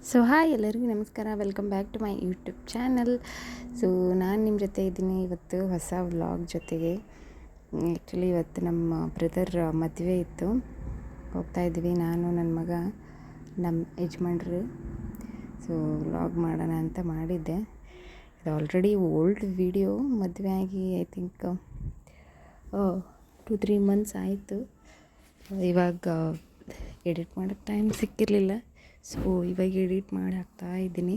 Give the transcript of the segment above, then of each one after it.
So hi ಎಲ್ಲರಿಗೂ ನಮಸ್ಕಾರ, welcome back to my YouTube channel. So ನಾನು ನಿಮ್ಮ ಜೊತೆ ಇದ್ದೀನಿ ಇವತ್ತು ಹೊಸ ವ್ಲಾಗ್ ಜೊತೆಗೆ. ಆ್ಯಕ್ಚುಲಿ ಇವತ್ತು ನಮ್ಮ ಬ್ರದರ್ ಮದುವೆ ಇತ್ತು, ಹೋಗ್ತಾ ಇದ್ದೀವಿ ನಾನು, ನನ್ನ ಮಗ, ನಮ್ಮ ಯಜಮಾನ್ರು. ಸೊ ವ್ಲಾಗ್ ಮಾಡೋಣ ಅಂತ ಮಾಡಿದ್ದೆ. ಇದು ಆಲ್ರೆಡಿ ಓಲ್ಡ್ ವಿಡಿಯೋ, ಮದುವೆ ಆಗಿ ಐ ಥಿಂಕ್ 2-3 ಮಂತ್ಸ್ ಆಯಿತು. ಇವಾಗ ಎಡಿಟ್ ಮಾಡೋಕ್ಕೆ ಟೈಮ್ ಸಿಕ್ಕಿರಲಿಲ್ಲ, ಸೊ ಇವಾಗ ಎಡಿಟ್ ಮಾಡಿ ಹಾಕ್ತಾ ಇದ್ದೀನಿ.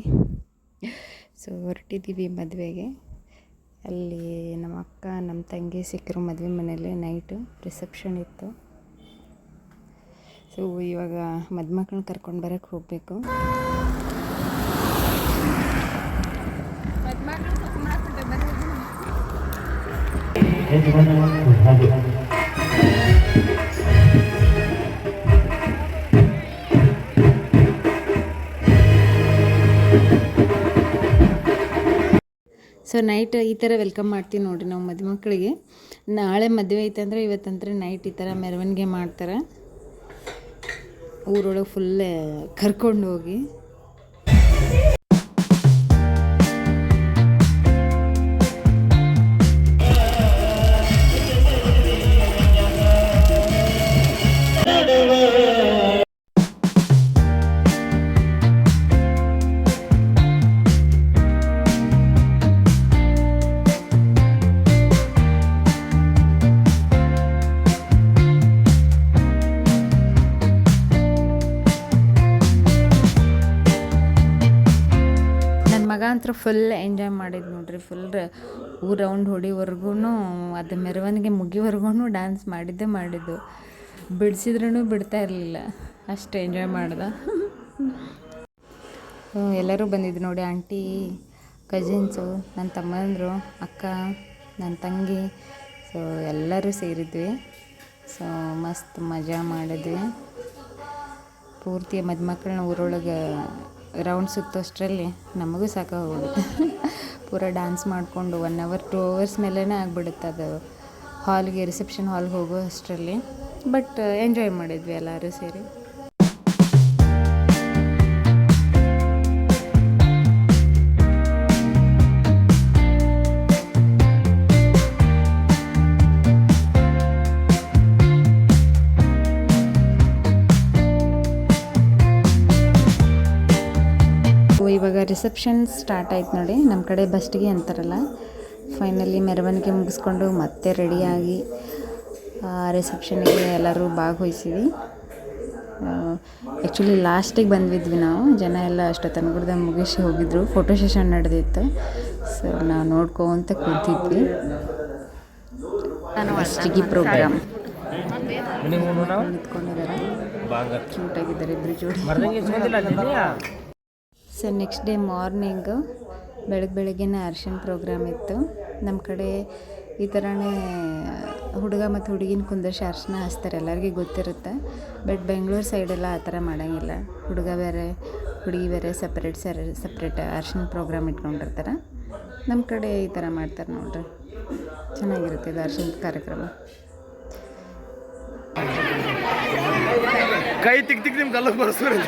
ಸೊ ಹೊರಟಿದ್ದೀವಿ ಮದುವೆಗೆ. ಅಲ್ಲಿ ನಮ್ಮ ಅಕ್ಕ ನಮ್ಮ ತಂಗಿ ಸಿಕ್ಕರು ಮದುವೆ ಮನೆಯಲ್ಲೇ. ನೈಟು ರಿಸೆಪ್ಷನ್ ಇತ್ತು. ಸೊ ಇವಾಗ ಮದುಮಕ್ಕಳನ್ನ ಕರ್ಕೊಂಡು ಬರೋಕ್ಕೆ ಹೋಗಬೇಕು. ಸೊ ನೈಟ್ ಈ ಥರ ವೆಲ್ಕಮ್ ಮಾಡ್ತೀವಿ ನೋಡಿರಿ ನಾವು ಮದುಮಕ್ಕಳಿಗೆ. ನಾಳೆ ಮದುವೆ ಐತೆ ಅಂದರೆ ಇವತ್ತಂದ್ರೆ ನೈಟ್ ಈ ಥರ ಮೆರವಣಿಗೆ ಮಾಡ್ತಾರೆ, ಊರೊಳಗೆ ಫುಲ್ಲೇ ಕರ್ಕೊಂಡು ಹೋಗಿ. ಮಗ ಅಂತೂ ಫುಲ್ ಎಂಜಾಯ್ ಮಾಡಿದ್ದು ನೋಡ್ರಿ. ಫುಲ್ ಊರು ರೌಂಡ್ ಹೊಡಿವರೆಗೂ, ಅದು ಮೆರವಣಿಗೆ ಮುಗಿವರೆಗೂ ಡ್ಯಾನ್ಸ್ ಮಾಡಿದ್ದು. ಬಿಡಿಸಿದ್ರೂ ಬಿಡ್ತಾ ಇರಲಿಲ್ಲ, ಅಷ್ಟು ಎಂಜಾಯ್ ಮಾಡ್ದೆ. ಎಲ್ಲರೂ ಬಂದಿದ್ದು ನೋಡಿ, ಆಂಟಿ, ಕಸಿನ್ಸು, ನನ್ನ ತಮ್ಮಂದರು, ಅಕ್ಕ, ನನ್ನ ತಂಗಿ. ಸೊ ಎಲ್ಲರೂ ಸೇರಿದ್ವಿ. ಸೊ ಮಸ್ತ್ ಮಜಾ ಮಾಡಿದ್ವಿ. ಪೂರ್ತಿ ಮದುಮಕ್ಕಳನ್ನ ಊರೊಳಗೆ ರೌಂಡ್ ಸುತ್ತೋಷ್ಟರಲ್ಲಿ ನಮಗೂ ಸಾಕಾಗೋಗುತ್ತೆ. ಪೂರ ಡ್ಯಾನ್ಸ್ ಮಾಡಿಕೊಂಡು 1 hour 2 hours ಮೇಲೇ ಆಗಿಬಿಡುತ್ತೆ ಅದು ಹಾಲ್ಗೆ, ರಿಸೆಪ್ಷನ್ ಹಾಲ್ಗೆ ಹೋಗೋ ಅಷ್ಟರಲ್ಲಿ. ಬಟ್ ಎಂಜಾಯ್ ಮಾಡಿದ್ವಿ ಎಲ್ಲರೂ ಸೇರಿ. ಇವಾಗ ರಿಸೆಪ್ಷನ್ ಸ್ಟಾರ್ಟ್ ಆಯ್ತು ನೋಡಿ. ನಮ್ಮ ಕಡೆ ಬಸ್ಟಿಗೆ ಅಂತಾರಲ್ಲ. ಫೈನಲಿ ಮೆರವಣಿಗೆ ಮುಗಿಸ್ಕೊಂಡು ಮತ್ತೆ ರೆಡಿಯಾಗಿ ರಿಸೆಪ್ಷನ್ಗೆ ಎಲ್ಲರೂ ಭಾಗವಹಿಸಿವಿ. ಆ್ಯಕ್ಚುಲಿ ಲಾಸ್ಟಿಗೆ ಬಂದ್ವಿದ್ವಿ ನಾವು. ಜನ ಎಲ್ಲ ಅಷ್ಟೊತ್ತನಗುಡ್ದ ಮುಗಿಸಿ ಹೋಗಿದ್ರು. ಫೋಟೋ ಸೆಷನ್ ನಡೆದಿತ್ತು. ಸೊ ನಾವು ನೋಡ್ಕೊಂತ ಕೂತಿದ್ವಿ. ಲಾಸ್ಟಿಗೆ ಪ್ರೋಗ್ರಾಮ್ ನಿಂತ್ಕೊಂಡಿದ್ದಾರೆ, ಕ್ಯೂಟಾಗಿದ್ದಾರೆ ಇಬ್ಬರು ಜೋಡಿ. ಸೊ ನೆಕ್ಸ್ಟ್ ಡೇ ಮಾರ್ನಿಂಗು ಬೆಳಗ್ಗೆನೇ ಅರ್ಶಿನ ಪ್ರೋಗ್ರಾಮ್ ಇತ್ತು. ನಮ್ಮ ಕಡೆ ಈ ಥರನೇ ಹುಡುಗ ಮತ್ತು ಹುಡುಗಿನ ಕುಂದರ್ಸಿ ಅರ್ಶಿನ ಹಚ್ತಾರೆ, ಎಲ್ಲರಿಗೂ ಗೊತ್ತಿರುತ್ತೆ. ಬಟ್ ಬೆಂಗಳೂರು ಸೈಡೆಲ್ಲ ಆ ಥರ ಮಾಡೋಂಗಿಲ್ಲ. ಹುಡುಗ ಬೇರೆ ಹುಡುಗಿ ಬೇರೆ ಸಪ್ರೇಟ್ ಅರ್ಶಿನ ಪ್ರೋಗ್ರಾಮ್ ಇಟ್ಕೊಂಡಿರ್ತಾರೆ. ನಮ್ಮ ಕಡೆ ಈ ಥರ ಮಾಡ್ತಾರೆ ನೋಡ್ರಿ. ಚೆನ್ನಾಗಿರುತ್ತೆ ಇದು ಅರ್ಶಿನ ಕಾರ್ಯಕ್ರಮ. ಕೈ ತಿಕ್ ನಿಮ್ಮ ಗಲ್ಲಕ್ಕೆ ಬರ್ಸ್ರಿ.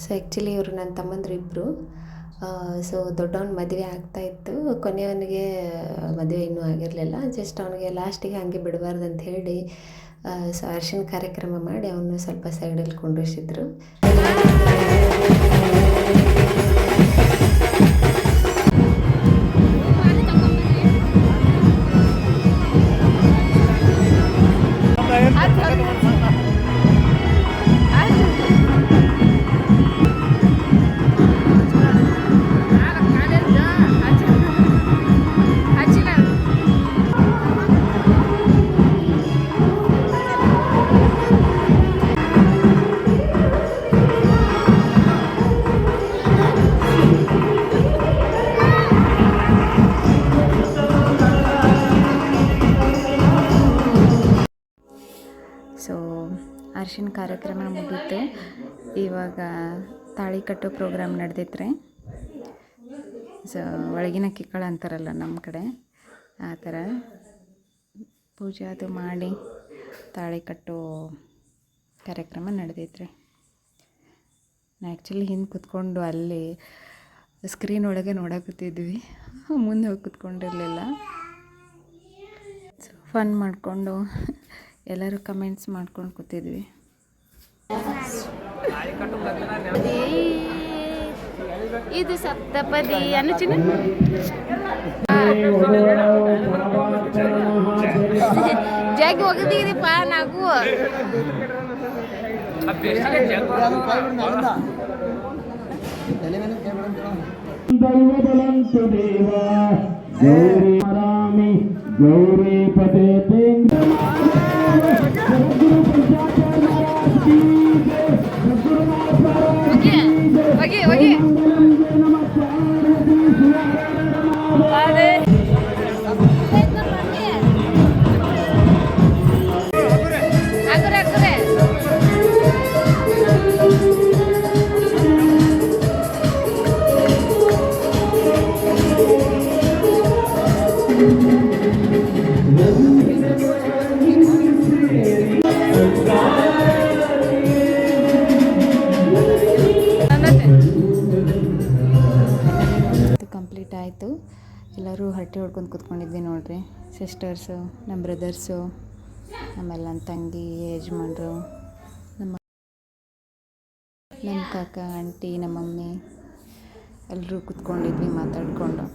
ಸೊ ಆ್ಯಕ್ಚುಲಿ ಇವರು ನನ್ನ ತಮ್ಮಂದ್ರು ಇಬ್ಬರು. ಸೊ ದೊಡ್ಡವನ ಮದುವೆ ಆಗ್ತಾಯಿತ್ತು, ಕೊನೆಯವನಿಗೆ ಮದುವೆ ಇನ್ನೂ ಆಗಿರಲಿಲ್ಲ. ಜಸ್ಟ್ ಅವನಿಗೆ ಲಾಸ್ಟಿಗೆ ಹಾಗೆ ಬಿಡಬಾರ್ದು ಅಂತ ಹೇಳಿ ಸೊ ಅರ್ಶಿನ ಕಾರ್ಯಕ್ರಮ ಮಾಡಿ ಅವನು ಸ್ವಲ್ಪ ಸೈಡಲ್ಲಿ ಕುಂಡ್ರಿಸಿದ್ರು. ಕಾರ್ಯಕ್ರಮ ಮುಗೀತು. ಇವಾಗ ತಾಳಿ ಕಟ್ಟೋ ಪ್ರೋಗ್ರಾಮ್ ನಡೆದೈತ್ರಿ. ಸೊ ಒಳಗಿನ ಕಿಕ್ಕಳ ಅಂತಾರಲ್ಲ ನಮ್ಮ ಕಡೆ, ಆ ಥರ ಪೂಜೆ ಅದು ಮಾಡಿ ತಾಳಿ ಕಟ್ಟೋ ಕಾರ್ಯಕ್ರಮ ನಡೆದೈತ್ರಿ. ನಾ ಆ್ಯಕ್ಚುಲಿ ಹಿಂದೆ ಕೂತ್ಕೊಂಡು ಅಲ್ಲಿ ಸ್ಕ್ರೀನ್ ಒಳಗೆ ನೋಡಕತ್ತಿದ್ವಿ, ಮುಂದೆ ಹೋಗಿ ಕೂತ್ಕೊಂಡಿರಲಿಲ್ಲ. ಫನ್ ಮಾಡಿಕೊಂಡು ಎಲ್ಲರೂ ಕಮೆಂಟ್ಸ್ ಮಾಡ್ಕೊಂಡು ಕೂತಿದ್ವಿ. ಇದು ಸಪ್ತಪದಿ ಅನುಚಿನ ಜಾಗಿ ಹೋಗದಿದೀಪ ನಾವು ಗೌರಿ ಪದೇ ಕಂಪ್ಲೀಟ್ ಆಯಿತು. ಎಲ್ಲರೂ ಹರಟೆ ಹೊಡ್ಕೊಂಡು ಕೂತ್ಕೊಂಡಿದ್ವಿ ನೋಡ್ರಿ. ಸಿಸ್ಟರ್ಸು, ನಮ್ಮ ಬ್ರದರ್ಸು, ಆಮೇಲೆ ನನ್ನ ತಂಗಿ, ಯಜಮಾನ್ರು, ನಮ್ಮ ಕಾಕ, ಆಂಟಿ, ನಮ್ಮ ಮಮ್ಮಿ ಎಲ್ಲರೂ ಕೂತ್ಕೊಂಡಿದ್ವಿ ಮಾತಾಡಿಕೊಂಡು.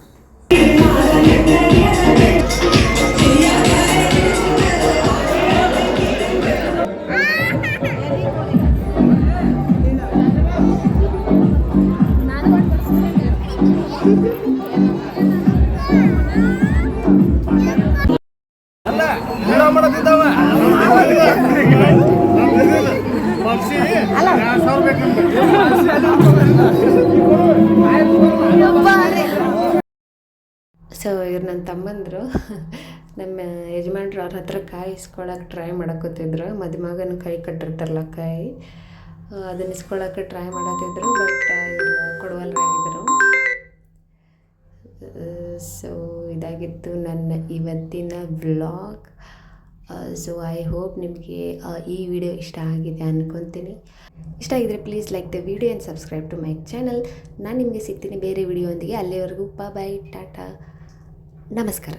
ಸೊ ಇವ್ರು ನನ್ನ ತಮ್ಮಂದರು. ನಮ್ಮ ಯಜಮಾನ್ರು ಅವ್ರ ಹತ್ರ ಕಾಯಿ ಇಸ್ಕೊಳಕ್ಕೆ ಟ್ರೈ ಮಾಡಕತ್ತಿದ್ರು. ಮದುಮಗನ ಕೈ ಕಟ್ಟಿರ್ತಾರಲ್ಲ ಕಾಯಿ, ಅದನ್ನ ಇಸ್ಕೊಳಕ್ಕೆ ಟ್ರೈ ಮಾಡತ್ತಿದ್ರು. ಬಟ್ ಇವರು ಕೊಡುವಲ್ರಾಗಿದ್ದರು. ಸೊ ಇದಾಗಿತ್ತು ನನ್ನ ಇವತ್ತಿನ ವ್ಲಾಗ್. ಸೊ ಐ ಹೋಪ್ ನಿಮಗೆ ಈ ವಿಡಿಯೋ ಇಷ್ಟ ಆಗಿದೆ ಅಂದ್ಕೊತೀನಿ. ಇಷ್ಟ ಆಗಿದ್ರೆ please like the video and subscribe to my channel. ನಾನು ನಿಮಗೆ ಸಿಗ್ತೀನಿ ಬೇರೆ ವಿಡಿಯೋ ಒಂದಿಗೆ. ಅಲ್ಲಿವರೆಗೂ ಬಾಯ್, ಟಾಟಾ, ನಮಸ್ಕಾರ.